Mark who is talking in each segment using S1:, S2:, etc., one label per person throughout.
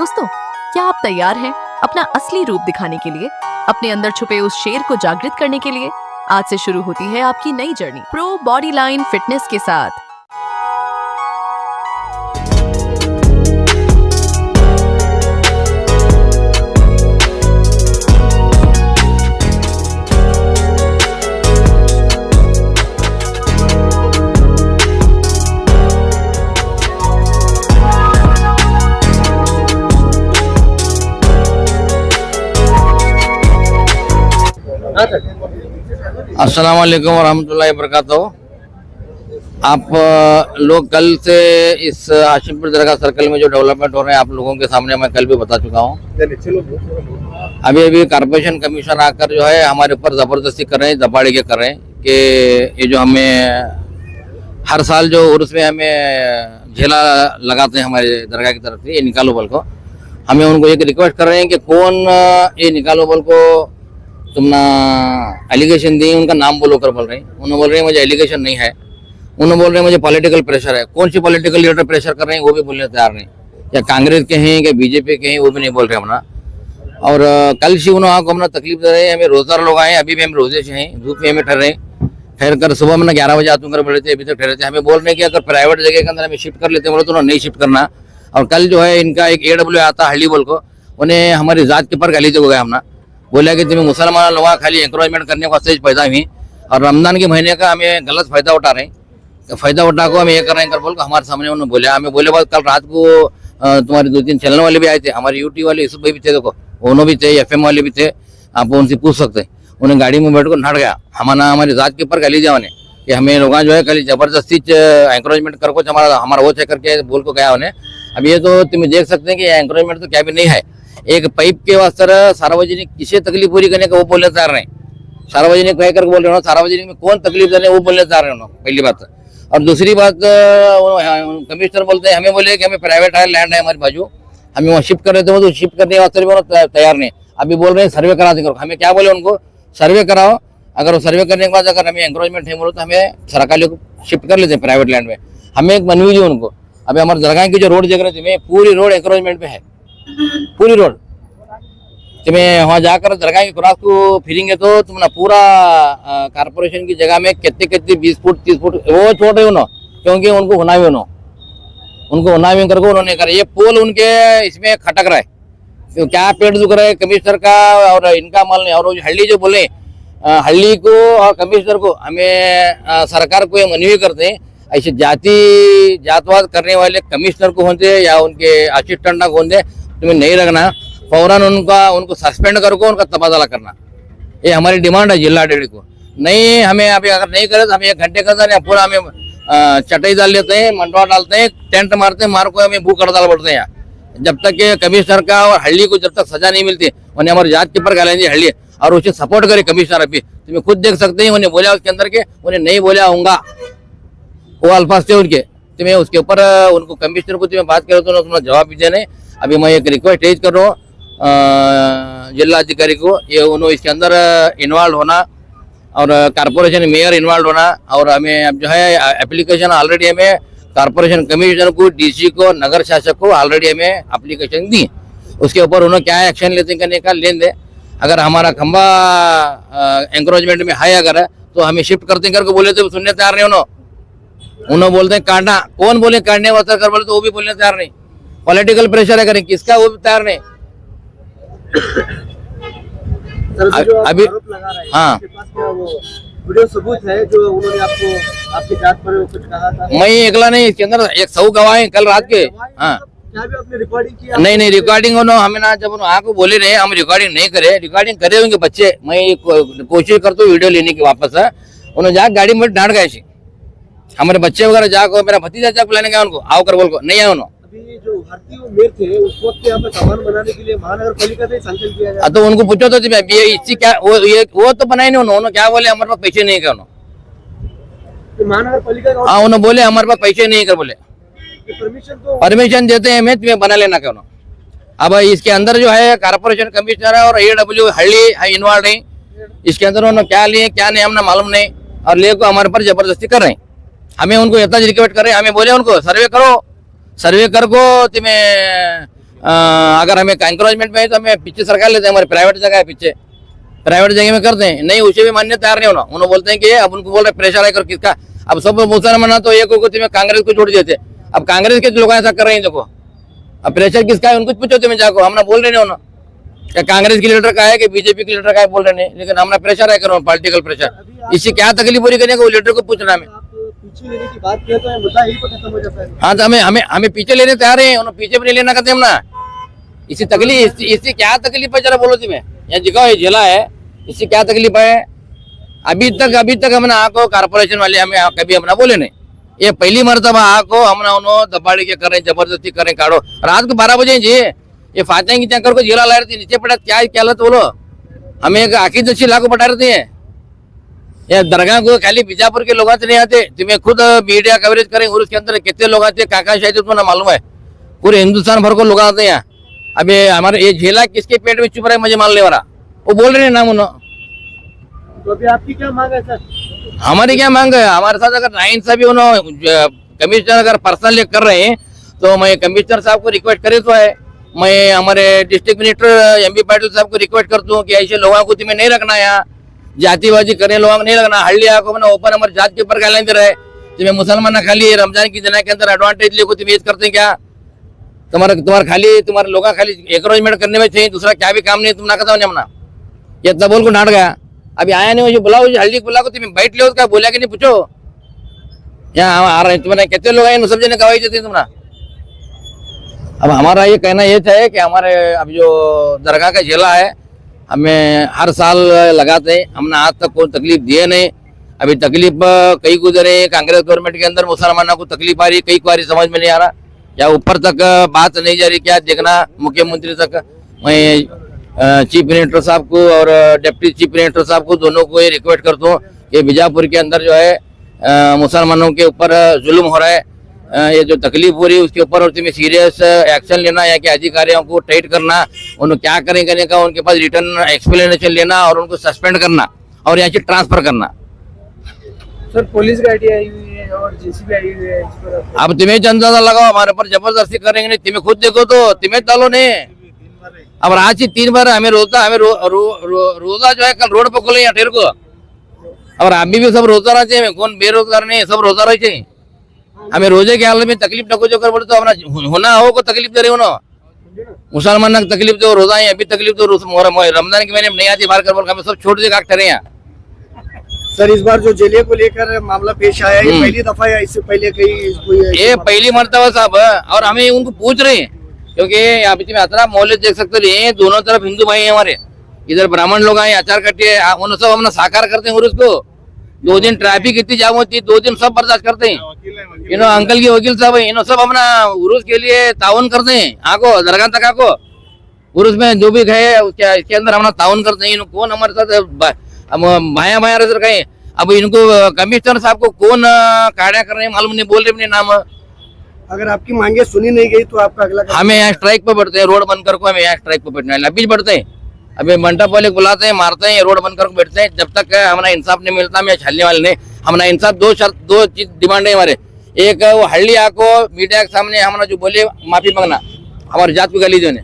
S1: दोस्तों, क्या आप तैयार हैं अपना असली रूप दिखाने के लिए, अपने अंदर छुपे उस शेर को जागृत करने के लिए? आज से शुरू होती है आपकी नई journey pro body line fitness के साथ।
S2: अस्सलाम वालेकुम वरहमतुल्लाहि वबरकातुहू। आप लोग कल से इस हाशिमपुर दरगाह सर्कल में जो डेवलपमेंट हो रहे हैं आप लोगों के सामने मैं कल भी बता चुका हूँ। अभी कारपोरेशन कमीशन आकर जो है हमारे ऊपर ज़बरदस्ती कर रहे हैं, दबाड़े के कर रहे हैं कि ये जो हमें हर साल जो उर्स में हमें झेला लगाते हैं हमारे दरगाह की तरफ से, ये निकालो बल को, हमें उनको एक रिक्वेस्ट कर रहे हैं कि कौन ये निकालो बल को तुम ना एलिगेशन दी, उनका नाम बोलो कर बोल रहे हैं। उन्होंने बोल रहे हैं मुझे एलिगेशन नहीं है, उन्होंने बोल रहे हैं मुझे पॉलिटिकल प्रेशर है। कौन सी पॉलिटिकल लीडर प्रेशर कर रहे हैं वो भी बोलने तैयार नहीं, या कांग्रेस के हैं या बीजेपी के हैं वो भी नहीं बोल रहे अपना। और कल से उन्होंने को अपना तकलीफ दे रहे हैं। हमें रोजगार लोग आए, अभी भी हम रोजे से हैं, धूप में हमें ठहर कर सुबह में 11 बजे आतूँ कर बोले थे, अभी तक ठहरे थे। हमें बोल रहे हैं कि अगर प्राइवेट जगह के अंदर हमें शिफ्ट कर लेते हैं, बोले तो उन्होंने नहीं शिफ्ट करना। और कल जो है इनका एक AW आता हल्ली बोल को, उन्हें हमारी जात के ऊपर गाली दे गया हमने, बोला कि तुम्हें मुसलमान लोग खाली एंकरेजमेंट करने को स्टेज पैदा हुई और रमजान के महीने का हमें गलत फायदा उठा रहे हैं। फायदा उठा को हमें ये कर रहे हैं कर बोल को हमारे सामने उन्होंने बोला। हमें बोले बाद कल रात को तुम्हारे 2-3 चैनल वाले भी आए थे, हमारे यूट्यूब वाले यूसुफ भाई भी थे, देखो उन्होंने भी थे, FM वाले भी थे, आप उनसे पूछ सकते हैं। उन्हें गाड़ी में बैठ कर नट गया हमारी जात के ऊपर गाली दिया उन्हें कि हमें लोग जो है कल जबरदस्ती एंकरेजमेंट कर को हमारा वो चेक करके बोल को गया उन्हें। अब ये तो तुम देख सकते हैं कि एंकरेजमेंट तो क्या भी नहीं है। एक पाइप के वास्ते सार्वजनिक किसे तकलीफ पूरी करने का वो बोलने तैयार नहीं, सार्वजनिक कह कर बोल रहे हो, सार्वजनिक में कौन तकलीफ देने वो बोलने तैयार रहे हो, पहली बात। और दूसरी बात कमिश्नर बोलते हैं, हमें बोले कि हमें प्राइवेट है, लैंड है हमारे बाजू, हमें वहाँ शिफ्ट कर रहे थे, तो शिफ्ट करने के वास्ते भी तैयार नहीं। अभी बोल रहे हैं सर्वे करा देंगे। हमें क्या बोले उनको, सर्वे कराओ, अगर वो सर्वे करने के बाद अगर हमें एंकरेजमेंट है बोलो तो हमें सरकारी को शिफ्ट कर लेते हैं प्राइवेट लैंड में। हमें एक मनवी दी उनको। अभी हमारे दरगाह की जो रोड देख रहे थे पूरी रोड एंकरेजमेंट पे है, पूरी रोड। तुम्हें वहाँ जाकर दरगाह के क्रॉस को फिरेंगे तो तुम ना पूरा कारपोरेशन की जगह में कितने 20 फुट 30 फुट वो छोड़ रहे हो ना, क्योंकि उनको हुनावी होना, उनको हुनावी करके उन्होंने करा। ये पोल उनके इसमें खटक रहा है, तो क्या पेड़ दुख रहा है कमिश्नर का और इनका माल नहीं। और हल्ली जो बोले हल्ली को और कमिश्नर को हमें सरकार को ये मनवी करते हैं, ऐसे जातवाद करने वाले कमिश्नर को होते या उनके असिस्टेंट को होते तुम्हें नहीं रखना, फौरन उनको सस्पेंड करके उनका तबादला करना। ये हमारी डिमांड है जिला डेढ़ी को। नहीं हमें अभी अगर नहीं करे तो हम 1 घंटे के अंदर पूरा हमें चटाई डाल लेते हैं, मंडवा डालते हैं, टेंट मारते हैं, मार को हमें भूख हड़ताल बढ़ते हैं। जब तक के कमिश्नर का और हल्ली को जब तक सजा नहीं मिलती उन्हें हमारी जात के ऊपर गालेंगे हल्ली और उसे सपोर्ट करे कमिश्नर। अभी तुम्हें खुद देख सकते हैं उन्हें बोला उसके अंदर के, उन्हें नहीं बोला होगा वो अल्फाज थे उनके। तुम्हें उसके ऊपर उनको कमिश्नर को तुम्हें बात करो तो तुम्हारा जवाब भी देने। अभी मैं एक रिक्वेस्ट रेज कर रहा हूँ जिला अधिकारी को, ये उन्होंने इसके अंदर इन्वॉल्व होना और कारपोरेशन मेयर इन्वॉल्व होना। और हमें अब जो है एप्लीकेशन ऑलरेडी हमें कारपोरेशन कमिश्नर को, DC को, नगर शासक को ऑलरेडी हमें एप्लीकेशन दी। उसके ऊपर उन्होंने क्या एक्शन लेते करने का लेन दे। अगर हमारा खंबा एंकरेजमेंट में है अगर है तो हमें शिफ्ट करते करके बोले तो सुनने तैयार नहीं। उन्होंने बोलते हैं काटना, कौन बोले काटने वास्ते कर बोले तो वो भी बोलने तैयार नहीं। पॉलिटिकल प्रेशर है करें किसका वो भी तैयार नहीं। अभी हाँ
S3: वीडियो सबूत है जो उन्होंने आपको आपकी जात पर कुछ कहा था?
S2: मैं अकेला नहीं, इसके अंदर 100 गवाह हैं कल रात के। हाँ
S3: क्या भी आपने रिकॉर्डिंग किया?
S2: नहीं रिकॉर्डिंग हमें ना, जब को बोले रहे हम रिकॉर्डिंग नहीं करे, रिकॉर्डिंग करे होंगे बच्चे। मैं कोशिश करता हूँ वीडियो लेने की वापस है। उन्होंने जाकर गाड़ी में डांट गए हमारे बच्चे वगैरह जाकर, मेरा भतीजा जाकर बुलाने गया उनको, आओ कर बोल को नहीं आया उन्होंने।
S3: जो भारतीय मेयर थे उस वक्त यहाँ पे सामान बनाने के लिए महानगर पालिका से सैंक्शन किया गया।
S2: तो उनको पूछो तो इससे क्या वो तो बनाए नहीं उन्होंने, क्या बोले हमारे पास पैसे नहीं क्या
S3: महानगर पालिका।
S2: हाँ उन्होंने बोले हमारे पास पैसे नहीं कर बोले
S3: परमिशन
S2: देते हैं हमें तुम्हें बना लेना क्या। अब इसके अंदर जो है कारपोरेशन कमिश्नर है और AW हल्ली इन्वॉल्व है। इसके अंदर उन्होंने क्या लिए क्या नहीं हमने मालूम नहीं, और ले को हमारे पर जबरदस्ती कर रहे हैं। हमें उनको इतना रिक्वेस्ट कर रहे हैं, हमें बोले उनको सर्वे करो, सर्वे कर को तुम्हें अगर हमें एंकरेजमेंट में है तो हमें पीछे सरकार लेते हैं, हमारे प्राइवेट जगह है पीछे, प्राइवेट जगह में करते हैं, नहीं उसे भी मानने तैयार नहीं होना। उन्होंने बोलते हैं कि अब उनको बोल रहे प्रेशर है कर किसका, अब सब मुसलमान तो एक को तुम्हें कांग्रेस को छोड़ देते, अब कांग्रेस के लोग ऐसा कर रहे हैं, देखो अब प्रेशर किसका है उनको पूछो तुम्हें जाको, हमने बोल रहे नहीं होना क्या कांग्रेस के लीडर का है कि बीजेपी के लीडर का है बोल रहे नहीं, लेकिन हमने प्रेशर है करो पॉलिटिकल प्रेशर, इससे क्या तकलीफ पूरी करने को लीडर को पूछना हमें।
S3: आप पीछे लेने की बात किया तो मुद्दा यही पर खत्म हो जाता है।
S2: हाँ तो हमें पीछे लेने तैयार है, उन्होंने पीछे भी नहीं लेना कहते हम ना, इसी तकलीफ इससे क्या तकलीफ है जरा बोलो तुम्हें, यहाँ जगह ये जिला है इससे क्या तकलीफ है। अभी तक हमने आको कारपोरेशन वाले हमें कभी हमने बोले नहीं, ये पहली मरतबा आको हमने उन्होंने दबाड़ी के करें जबरदस्ती करें काढ़ो, रात को 12 बजे जी ये फातें की चक्कर को जिला ला रही थी नीचे पड़ा क्या हालत बोलो, हमें एक आखिर दशी लाखों पटा रही है। ये दरगाह को खाली बीजापुर के लोग नहीं आते, तुम्हें खुद मीडिया कवरेज करें और उसके अंदर कितने लोग आते हैं काका शायद तुम्हें मालूम है, पूरे हिंदुस्तान भर को लोग आते हैं यहाँ। अभी हमारे ये झेला किसके पेट में चुप रहा है मुझे मानने वाला, वो बोल रहे हैं नाम उन्होंने।
S3: तो अभी आपकी क्या मांग है सर?
S2: हमारी क्या मांग है, हमारे साथ अगर नाइंसाफी उन्होंने कमिश्नर अगर पर्सनली कर रहे हैं तो मैं कमिश्नर साहब को रिक्वेस्ट करे तो है, मैं हमारे डिस्ट्रिक्ट मिनिस्टर एमबी पाटिल साहब को रिक्वेस्ट करता हूँ कि ऐसे लोगों को तुम्हें नहीं रखना, यहाँ जातिबाजी करने लोगों को नहीं रखना, हल्लिया को मैंने ओपन हमारे जात के ऊपर गाइडलाइन दे रहे, तुम्हें मुसलमान खाली रमजान की दिना के अंदर एडवांटेज लेको तुम ये करते हैं क्या, तुम्हारे खाली तुम्हारे लोग खाली एनकरेजमेंट करने में चाहिए, दूसरा क्या भी काम नहीं तुम ना कहता हूँ हमना, ये तब बोल को डांट गया। अभी आया नहीं मुझे बुलाओ, हल्दी बुला को तुम्हें बैठ लो उसका बोला कि नहीं पूछो, यहाँ आ रहे तुम्हारे कितने लोग हैं सब जने गवाही देते तुम्हारा। अब हमारा ये कहना ये है कि हमारे अब जो दरगाह का जिला है हमें हर साल लगाते हैं, हमने आज तक कोई तकलीफ दिए नहीं। अभी तकलीफ कई गुजरे कांग्रेस गवर्नमेंट के अंदर मुसलमानों को तकलीफ आ रही, कई बार समझ में नहीं आ रहा, या ऊपर तक बात नहीं जा रही, क्या देखना मुख्यमंत्री तक। मैं चीफ मिनिस्टर साहब को और डिप्टी चीफ मिनिस्टर साहब को दोनों को ये रिक्वेस्ट करता हूँ कि बीजापुर के अंदर जो है मुसलमानों के ऊपर जुल्म हो रहा है, ये जो तकलीफ हो रही है उसके ऊपर और तुम्हें सीरियस एक्शन लेना, या कि अधिकारियों को टाइट करना, उन्हें क्या करें करने का उनके पास रिटर्न एक्सप्लेनेशन लेना और उनको सस्पेंड करना और यहाँ से ट्रांसफर करना।
S3: सर पुलिस गाड़ी आई हुई है और जेसीबी आई हुई है इस पर
S2: अब तुम्हें अंदाजा लगाओ, हमारे ऊपर जबरदस्ती करेंगे नहीं, तुम्हें खुद देखो तो तुम्हें डालो नहीं। अब आज ही 3 बार हमें रोजा जो है कल रोड पे खोले अठेर को, और अभी भी सब रोजा रहते हैं, कौन बेरोजगार नहीं, सब रोजा रहे चाहिए। हमें रोजे के हाल में तकलीफ न को जो कर बोले तो हमारा होना हो को तकलीफ दे रहे हो ना, मुसलमान को तकलीफ दो, रोजा है अभी तकलीफ दो, रमजान के महीने में नहीं आती बाहर कर बोल, हमें सब छोड़ दे काट ठहरे यहाँ।
S3: सर इस बार जो जिले को लेकर मामला पेश आया है, ये पहली दफा है, इससे पहले कहीं
S2: ये पहली मरतबा साहब, और हमें उनको पूछ रहे हैं क्योंकि यहाँ पे अतरा मोहल्ले देख सकते हैं, दोनों तरफ हिंदू भाई हैं हमारे, इधर ब्राह्मण लोग आए अचार कट्टे उन सब हमने साकार करते हैं। और उसको 2 दिन ट्रैफिक इतनी जाम होती है, 2 दिन सब बर्दाश्त करते हैं। इन्हों अंकल के वकील साहब है, इन्हों सब अपना उर्स के लिए ताउन करते हैं, आको दरगाह तक आको उर्स में जो भी गए इसके अंदर हमारा ताउन करते हैं। कौन हमारे साथ भाया भाया रह गए, अब इनको कमिश्नर साहब को कौन काड़ा कर रहे हैं मालूम नहीं, बोल रहे अपने नाम।
S3: अगर आपकी मांगे सुनी नहीं गई तो आपका अगला
S2: हमें यहाँ स्ट्राइक पे बढ़ते हैं, रोड बंद कर को हमें यहाँ स्ट्राइक पे बैठना है, अभी बढ़ते हैं, अभी मंडप वाले बुलाते हैं, मारते हैं, रोड बंद कर बैठते हैं, जब तक हमारा इंसाफ नहीं मिलता हमें छलने वाले नहीं। हमारा इंसाफ 2 चीज डिमांड है हमारे, एक वो हल्ली आको मीडिया के सामने हमारा जो बोले माफी मांगना, हमारे जात को गाली देने।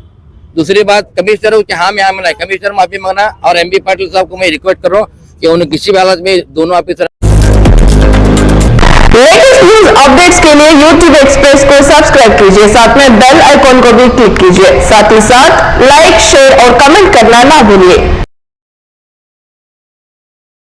S2: दूसरी बात कमिश्नर कि हाँ यहाँ मिला कमिश्नर माफी मांगना, और एमबी पाटिल साहब को मैं रिक्वेस्ट कर रहा हूँ कि उन्हें किसी भी हालत में दोनों ऑफिसर।
S4: लेटेस्ट न्यूज अपडेट्स के लिए YouTube एक्सप्रेस को सब्सक्राइब कीजिए, साथ में बेल आइकॉन को भी क्लिक कीजिए, साथ ही साथ लाइक शेयर और कमेंट करना ना भूलिए।